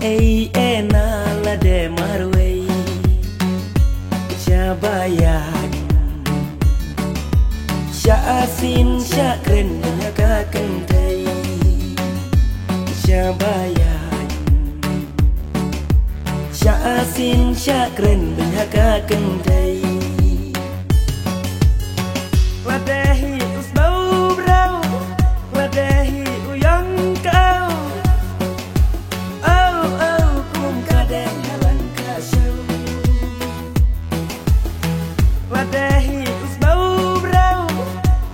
ei ena la de marwei Syabayan Syasin syakren nyaka kentai Syabayan Syasin syakren nyaka kentai Wadehi usbau brau Wadehi uyang kau Oh oh kum kadeng halan kasau Wadehi usbau brau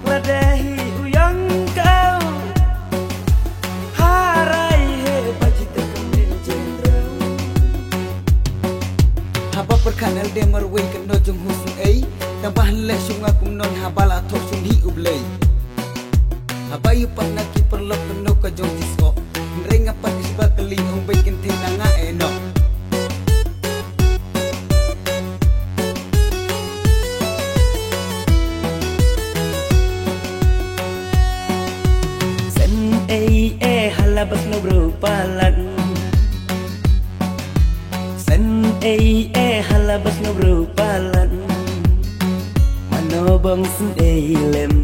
Wadehi uyang kau Harai he bajita kemil jendrau Haba perkanal de marwei keno jong husun ei tambah leh sunga kum non habala thok sung hi ublei Haba yu pak naki perlok keno ka jong tiso Nrenga patis bakali umbai kente nanga eno Sen ei halabas no bro palan Sen ei halabas no bro palan Mano bang sen ei lem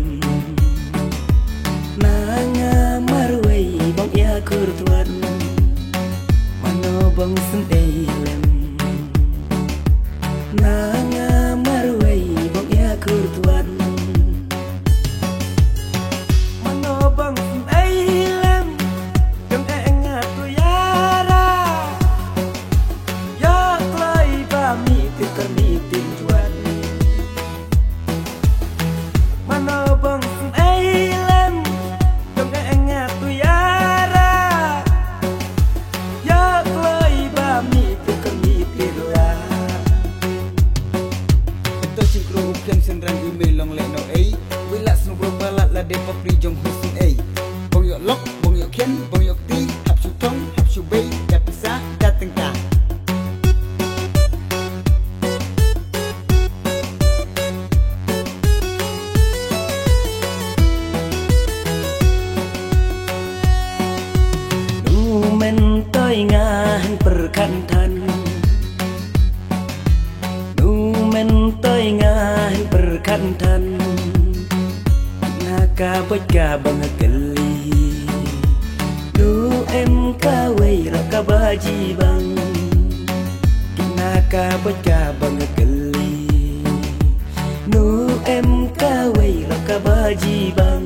Nanga marwei bang ya kurtuan Mano bang sen ei lem Nanga marwei bang ya kurtuan Mano bang sen ei lem Yang engat tu yara Ya klai ba mi tikar mi tinjuan Mano bang sen ei lem Yang engat tu yara Ya klai ba mi tikar mi tinjuan Ito singkro upian senrang email long leno ei Wilat sung berbalat la de papri jong husun ei Bong yok lok, bong yok ken, bong yok ti Hap su tong, hap su bei, dat pisa, dat tengka Numen toy ngahan perkantan Numen toy ngahan perkantan Naka bojka bang keli Nu em kawai raka baji bang Naka bojka bang keli Nu em kawai raka baji bang